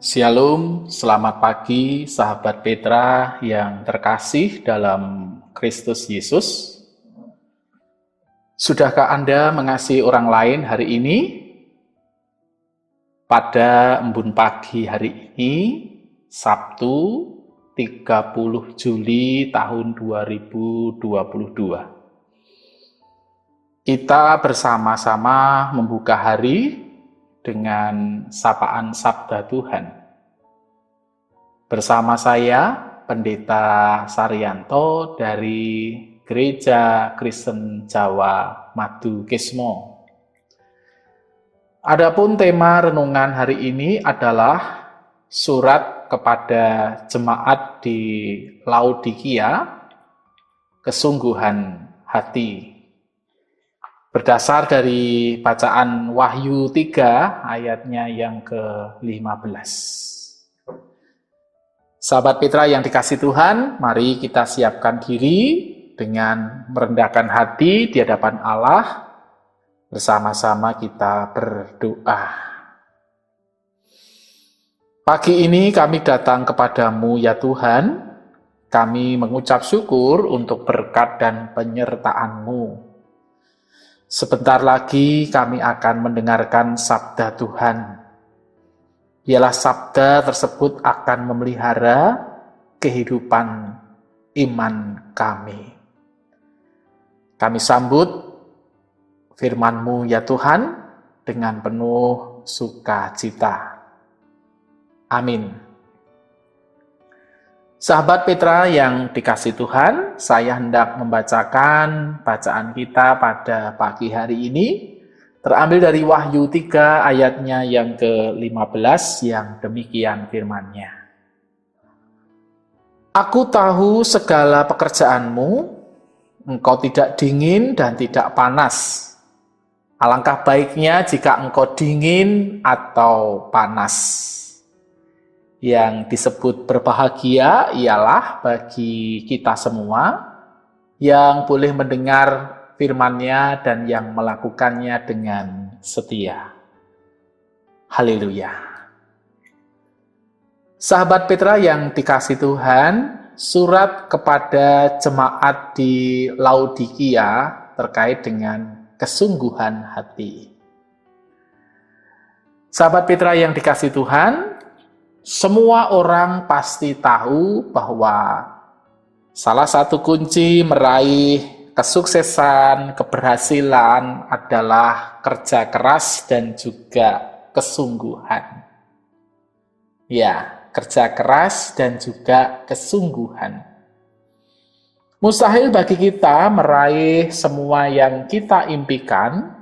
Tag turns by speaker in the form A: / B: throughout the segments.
A: Shalom, selamat pagi sahabat Petra yang terkasih dalam Kristus Yesus. Sudahkah Anda mengasihi orang lain hari ini? Pada embun pagi hari ini, Sabtu 30 Juli tahun 2022. Kita bersama-sama membuka hari dengan sapaan Sabda Tuhan. Bersama saya, Pendeta Saryanto dari Gereja Kristen Jawa Madu Kesmo. Adapun tema renungan hari ini adalah surat kepada jemaat di Laodikia, kesungguhan hati. Berdasar dari bacaan Wahyu 3 ayatnya yang ke-15. Sahabat Petra yang dikasihi Tuhan, mari kita siapkan diri dengan merendahkan hati di hadapan Allah. Bersama-sama kita berdoa. Pagi ini kami datang kepadamu ya Tuhan. Kami mengucap syukur untuk berkat dan penyertaan-Mu. Sebentar lagi kami akan mendengarkan sabda Tuhan. Ialah sabda tersebut akan memelihara kehidupan iman kami. Kami sambut firman-Mu ya Tuhan dengan penuh sukacita. Amin. Sahabat Petra yang dikasihi Tuhan, saya hendak membacakan bacaan kita pada pagi hari ini, terambil dari Wahyu 3 ayatnya yang ke-15 yang demikian firman-Nya. Aku tahu segala pekerjaanmu, engkau tidak dingin dan tidak panas. Alangkah baiknya jika engkau dingin atau panas. Yang disebut berbahagia ialah bagi kita semua yang boleh mendengar firman-Nya dan yang melakukannya dengan setia. Haleluya. Sahabat Petra yang dikasihi Tuhan, surat kepada jemaat di Laodikia terkait dengan kesungguhan hati. Sahabat Petra yang dikasihi Tuhan, semua orang pasti tahu bahwa salah satu kunci meraih kesuksesan, keberhasilan adalah kerja keras dan juga kesungguhan. Ya, kerja keras dan juga kesungguhan. Mustahil bagi kita meraih semua yang kita impikan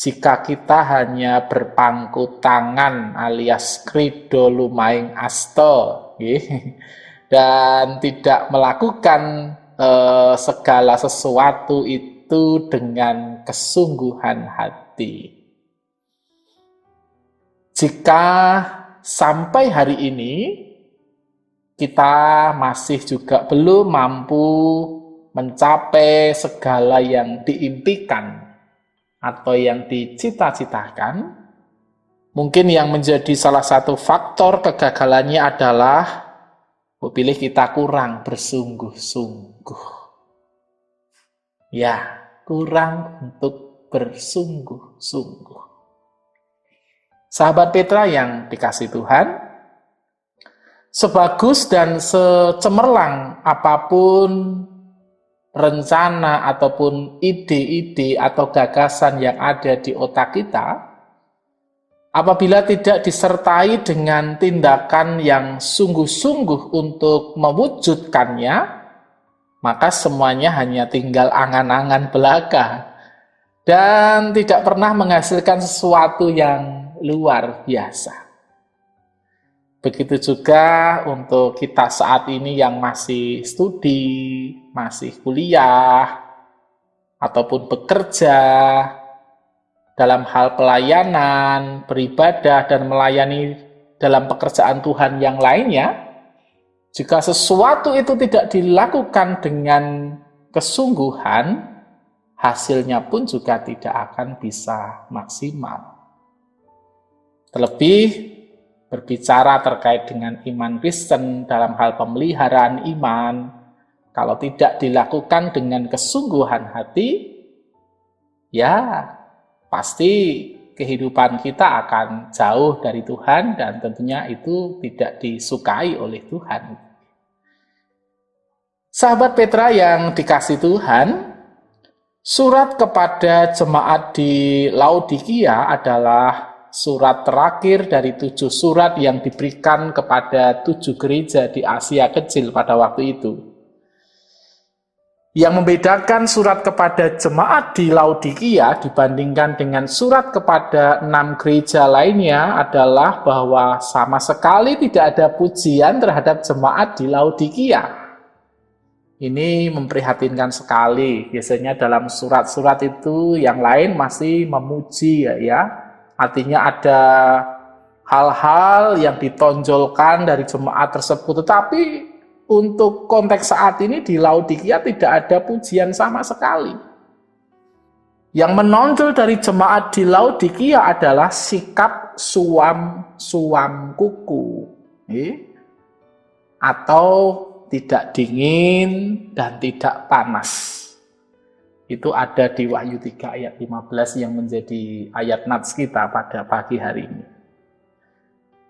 A: jika kita hanya berpangku tangan alias credo lumaing asto dan tidak melakukan segala sesuatu itu dengan kesungguhan hati. Jika sampai hari ini kita masih juga belum mampu mencapai segala yang diimpikan atau yang dicita-citakan, mungkin yang menjadi salah satu faktor kegagalannya adalah pilih kita kurang bersungguh-sungguh. Ya, kurang untuk bersungguh-sungguh. Sahabat Petra yang dikasihi Tuhan, sebagus dan secemerlang apapun rencana ataupun ide-ide atau gagasan yang ada di otak kita, apabila tidak disertai dengan tindakan yang sungguh-sungguh untuk mewujudkannya, maka semuanya hanya tinggal angan-angan belaka dan tidak pernah menghasilkan sesuatu yang luar biasa. Begitu juga untuk kita saat ini yang masih studi, masih kuliah, ataupun bekerja dalam hal pelayanan, beribadah, dan melayani dalam pekerjaan Tuhan yang lainnya. Jika sesuatu itu tidak dilakukan dengan kesungguhan, hasilnya pun juga tidak akan bisa maksimal. Terlebih berbicara terkait dengan iman Kristen dalam hal pemeliharaan iman, kalau tidak dilakukan dengan kesungguhan hati, ya pasti kehidupan kita akan jauh dari Tuhan dan tentunya itu tidak disukai oleh Tuhan. Sahabat Petra yang dikasihi Tuhan, surat kepada jemaat di Laodikia adalah surat terakhir dari 7 surat yang diberikan kepada 7 gereja di Asia Kecil pada waktu itu. Yang membedakan surat kepada jemaat di Laodikia dibandingkan dengan surat kepada 6 gereja lainnya adalah bahwa sama sekali tidak ada pujian terhadap jemaat di Laodikia. Ini memprihatinkan sekali. Biasanya dalam surat-surat itu yang lain masih memuji ya. Artinya ada hal-hal yang ditonjolkan dari jemaat tersebut, tetapi untuk konteks saat ini di Laodikia tidak ada pujian sama sekali. Yang menonjol dari jemaat di Laodikia adalah sikap suam kuku, atau tidak dingin dan tidak panas. Itu ada di Wahyu 3 ayat 15 yang menjadi ayat nats kita pada pagi hari ini.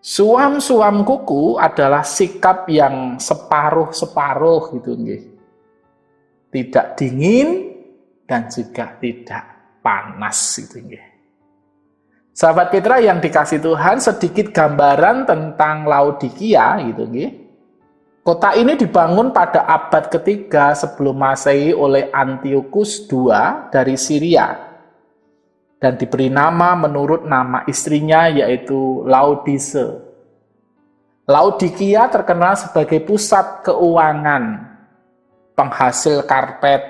A: Suam kuku adalah sikap yang separuh-separuh gitu nggih. Tidak dingin dan juga tidak panas gitu nggih. Sahabat Petra yang dikasihi Tuhan, sedikit gambaran tentang Laodikia gitu nggih. Kota ini dibangun pada abad ketiga sebelum Masehi oleh Antiochus II dari Syria. Dan diberi nama menurut nama istrinya yaitu Laodice. Laodikia terkenal sebagai pusat keuangan, penghasil karpet,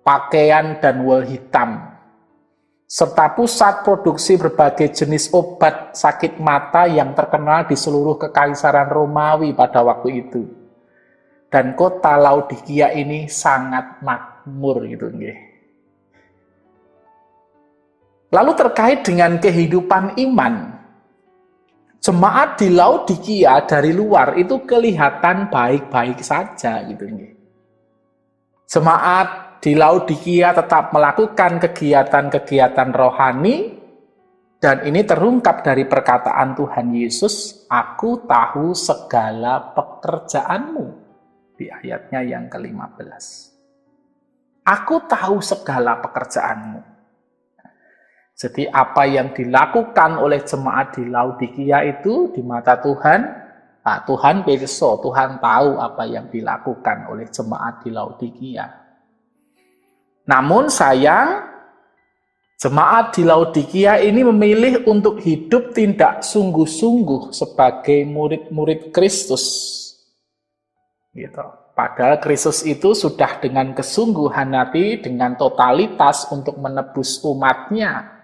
A: pakaian dan wol hitam, serta pusat produksi berbagai jenis obat sakit mata yang terkenal di seluruh kekaisaran Romawi pada waktu itu. Dan kota Laodikia ini sangat makmur gitu nggih. Lalu terkait dengan kehidupan iman, jemaat di Laodikia dari luar itu kelihatan baik-baik saja gitu nih. Jemaat di Laodikia tetap melakukan kegiatan-kegiatan rohani dan ini terungkap dari perkataan Tuhan Yesus, "Aku tahu segala pekerjaanmu." Di ayatnya yang ke-15. Aku tahu segala pekerjaanmu. Jadi apa yang dilakukan oleh jemaat di Laodikia itu di mata Tuhan, Tuhan pirsa, Tuhan tahu apa yang dilakukan oleh jemaat di Laodikia. Namun sayang, jemaat di Laodikia ini memilih untuk hidup tidak sungguh-sungguh sebagai murid-murid Kristus. Gitu. Padahal Kristus itu sudah dengan kesungguhan hati, dengan totalitas untuk menebus umatnya.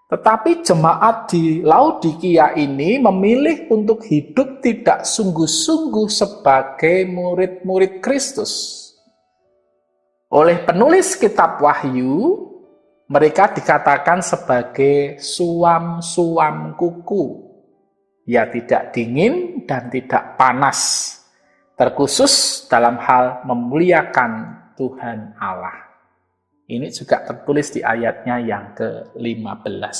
A: Tetapi jemaat di Laodikia ini memilih untuk hidup tidak sungguh-sungguh sebagai murid-murid Kristus. Oleh penulis kitab Wahyu, mereka dikatakan sebagai suam kuku. Ya tidak dingin dan tidak panas. Terkhusus dalam hal memuliakan Tuhan Allah. Ini juga tertulis di ayatnya yang ke-15.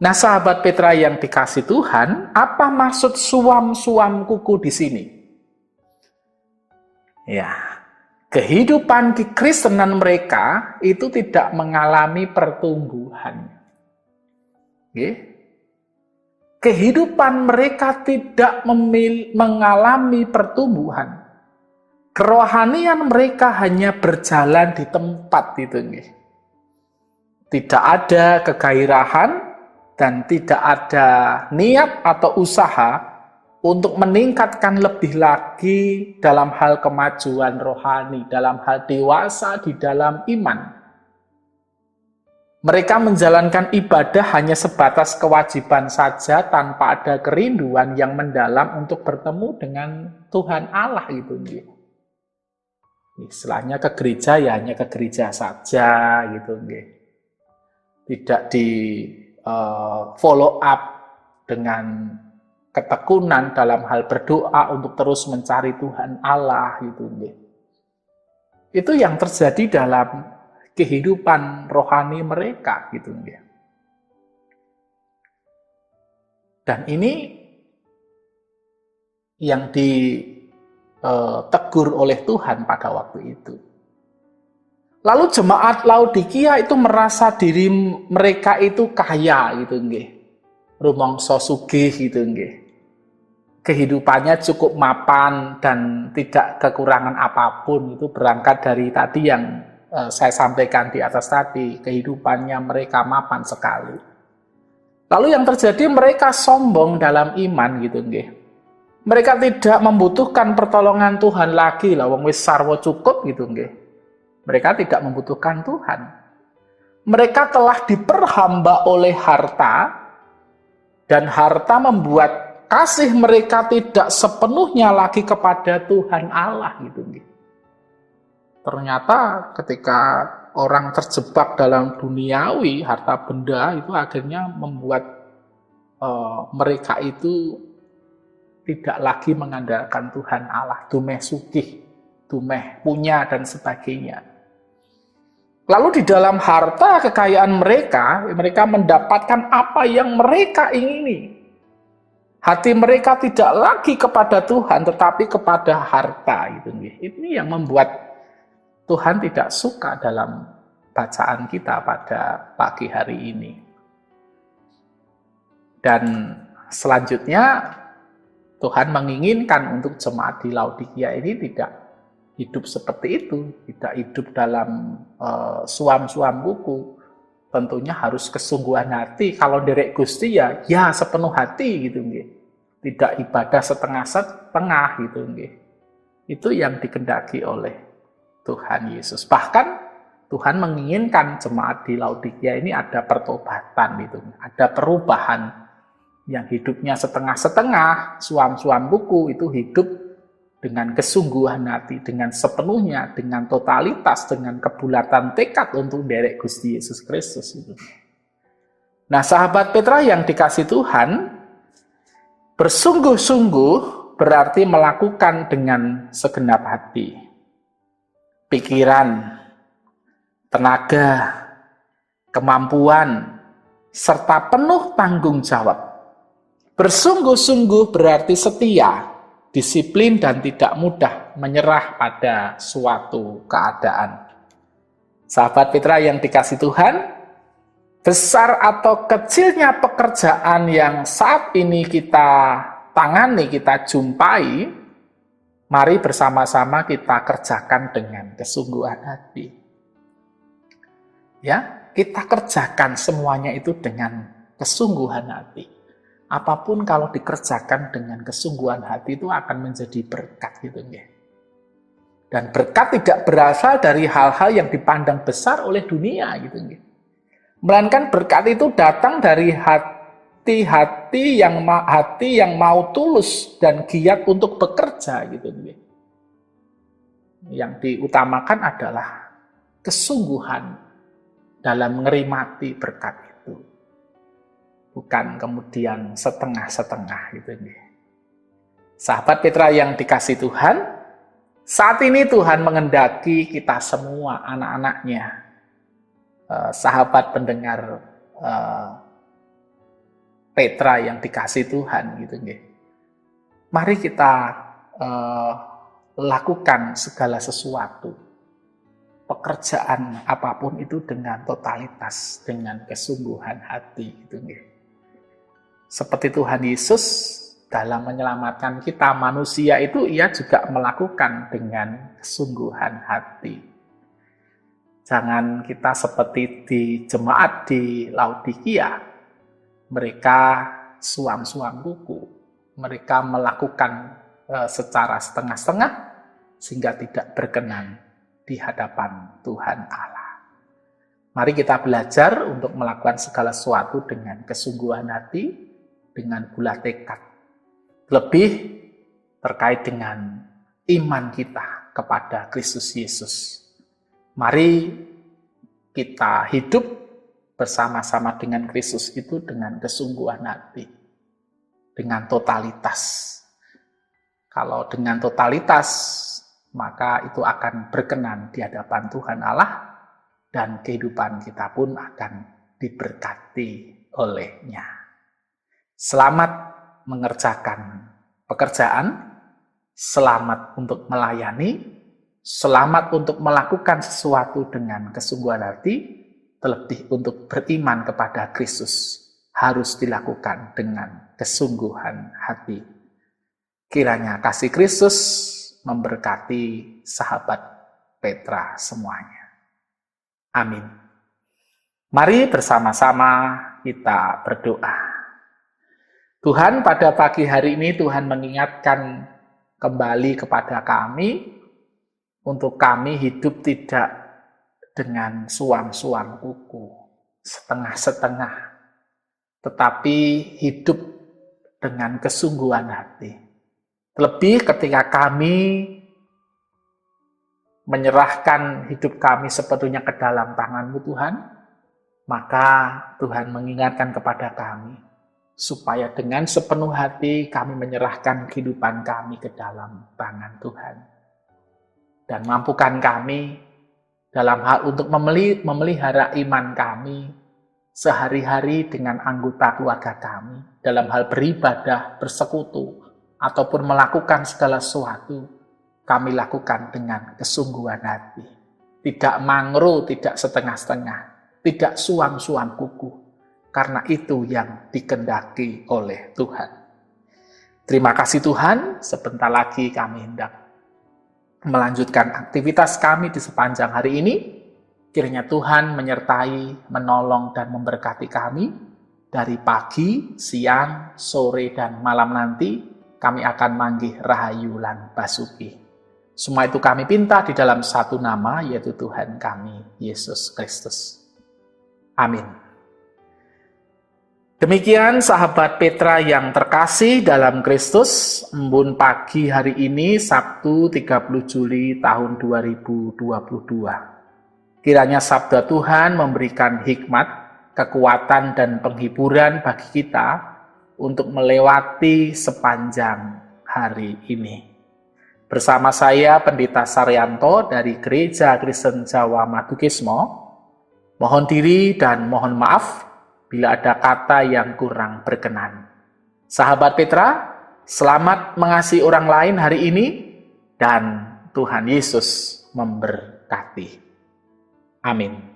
A: Nah, sahabat Petra yang dikasihi Tuhan, apa maksud suam kuku di sini? Ya, kehidupan kekristenan mereka itu tidak mengalami pertumbuhan. Kehidupan mereka tidak mengalami pertumbuhan. Kerohanian mereka hanya berjalan di tempat itu nih. Tidak ada kegairahan dan tidak ada niat atau usaha untuk meningkatkan lebih lagi dalam hal kemajuan rohani, dalam hal dewasa di dalam iman. Mereka menjalankan ibadah hanya sebatas kewajiban saja tanpa ada kerinduan yang mendalam untuk bertemu dengan Tuhan Allah itu nih. Istilahnya ke gereja ya hanya ke gereja saja gitu nggih. Tidak di follow up dengan ketekunan dalam hal berdoa untuk terus mencari Tuhan Allah gitu nggih. Itu yang terjadi dalam kehidupan rohani mereka gitu nggih. Dan ini yang ditegur oleh Tuhan pada waktu itu. Lalu jemaat Laodikia itu merasa diri mereka itu kaya gitu nggih. Rumangsa sugih gitu nggih. Kehidupannya cukup mapan dan tidak kekurangan apapun. Itu berangkat dari tadi yang saya sampaikan di atas tadi, kehidupannya mereka mapan sekali. Lalu yang terjadi mereka sombong dalam iman gitu nggih. Mereka tidak membutuhkan pertolongan Tuhan lagi lah, wong wis sarwa cukup gitu nggih. Mereka tidak membutuhkan Tuhan. Mereka telah diperhamba oleh harta, dan harta membuat kasih mereka tidak sepenuhnya lagi kepada Tuhan Allah gitu. Ternyata ketika orang terjebak dalam duniawi, harta benda itu akhirnya membuat mereka itu tidak lagi mengandalkan Tuhan Allah, dumeh sugih, dumeh punya dan sebagainya. Lalu di dalam harta kekayaan mereka mendapatkan apa yang mereka ingini. Hati mereka tidak lagi kepada Tuhan, tetapi kepada harta. Ini yang membuat Tuhan tidak suka dalam bacaan kita pada pagi hari ini. Dan selanjutnya, Tuhan menginginkan untuk jemaat di Laodikia ini tidak hidup seperti itu, tidak hidup dalam suam-suam buku. Tentunya harus kesungguhan hati. Kalau derek Gusti ya sepenuh hati gitu nggih. Tidak ibadah setengah-setengah gitu nggih. Itu yang dikehendaki oleh Tuhan Yesus. Bahkan Tuhan menginginkan jemaat di Laodikia ini ada pertobatan gitu, ada perubahan. Yang hidupnya setengah-setengah, suam-suam buku itu hidup dengan kesungguhan hati, dengan sepenuhnya, dengan totalitas, dengan kebulatan tekad untuk derek Gusti Yesus Kristus. Nah, sahabat Petra yang dikasih Tuhan, bersungguh-sungguh berarti melakukan dengan segenap hati, pikiran, tenaga, kemampuan, serta penuh tanggung jawab. Bersungguh-sungguh berarti setia, disiplin dan tidak mudah menyerah pada suatu keadaan. Sahabat Petra yang dikasih Tuhan, besar atau kecilnya pekerjaan yang saat ini kita tangani, kita jumpai, mari bersama-sama kita kerjakan dengan kesungguhan hati. Ya, kita kerjakan semuanya itu dengan kesungguhan hati. Apapun kalau dikerjakan dengan kesungguhan hati itu akan menjadi berkat gitu ya. Dan berkat tidak berasal dari hal-hal yang dipandang besar oleh dunia gitu ya. Melainkan berkat itu datang dari hati yang mau tulus dan giat untuk bekerja gitu ya. Yang diutamakan adalah kesungguhan dalam menikmati berkat itu. Bukan kemudian setengah-setengah gitu nih. Sahabat Petra yang dikasih Tuhan, saat ini Tuhan mengendaki kita semua anak-anaknya, sahabat pendengar Petra yang dikasih Tuhan gitu nih. Mari kita lakukan segala sesuatu, pekerjaan apapun itu dengan totalitas, dengan kesungguhan hati gitu nih. Seperti Tuhan Yesus dalam menyelamatkan kita manusia itu ia juga melakukan dengan kesungguhan hati. Jangan kita seperti di jemaat di Laodikia. Mereka suam-suam buku. Mereka melakukan secara setengah-setengah sehingga tidak berkenan di hadapan Tuhan Allah. Mari kita belajar untuk melakukan segala sesuatu dengan kesungguhan hati, dengan bulat tekad, lebih terkait dengan iman kita kepada Kristus Yesus. Mari kita hidup bersama-sama dengan Kristus itu dengan kesungguhan hati. dengan totalitas. Kalau dengan totalitas, maka itu akan berkenan di hadapan Tuhan Allah, dan kehidupan kita pun akan diberkati olehnya. Selamat mengerjakan pekerjaan, selamat untuk melayani, selamat untuk melakukan sesuatu dengan kesungguhan hati, terlebih untuk beriman kepada Kristus harus dilakukan dengan kesungguhan hati. Kiranya kasih Kristus memberkati sahabat Petra semuanya. Amin. Mari bersama-sama kita berdoa. Tuhan, pada pagi hari ini Tuhan mengingatkan kembali kepada kami untuk kami hidup tidak dengan suam-suam kuku, setengah-setengah, tetapi hidup dengan kesungguhan hati. Terlebih ketika kami menyerahkan hidup kami sepenuhnya ke dalam tangan-Mu Tuhan, maka Tuhan mengingatkan kepada kami, supaya dengan sepenuh hati kami menyerahkan kehidupan kami ke dalam tangan Tuhan. Dan mampukan kami dalam hal untuk memelihara iman kami sehari-hari dengan anggota keluarga kami, dalam hal beribadah, bersekutu, ataupun melakukan segala sesuatu, kami lakukan dengan kesungguhan hati. Tidak mangro, tidak setengah-setengah, tidak suam-suam kuku, karena itu yang dikehendaki oleh Tuhan. Terima kasih Tuhan, sebentar lagi kami hendak melanjutkan aktivitas kami di sepanjang hari ini. Kiranya Tuhan menyertai, menolong, dan memberkati kami dari pagi, siang, sore, dan malam nanti. Kami akan manggih Rahayu lan Basuki. Semua itu kami pinta di dalam satu nama, yaitu Tuhan kami, Yesus Kristus. Amin. Demikian sahabat Petra yang terkasih dalam Kristus, embun pagi hari ini, Sabtu 30 Juli tahun 2022. Kiranya sabda Tuhan memberikan hikmat, kekuatan, dan penghiburan bagi kita untuk melewati sepanjang hari ini. Bersama saya, Pendeta Saryanto dari Gereja Kristen Jawa Madukismo, mohon diri dan mohon maaf bila ada kata yang kurang berkenan. Sahabat Petra, selamat mengasihi orang lain hari ini, dan Tuhan Yesus memberkati. Amin.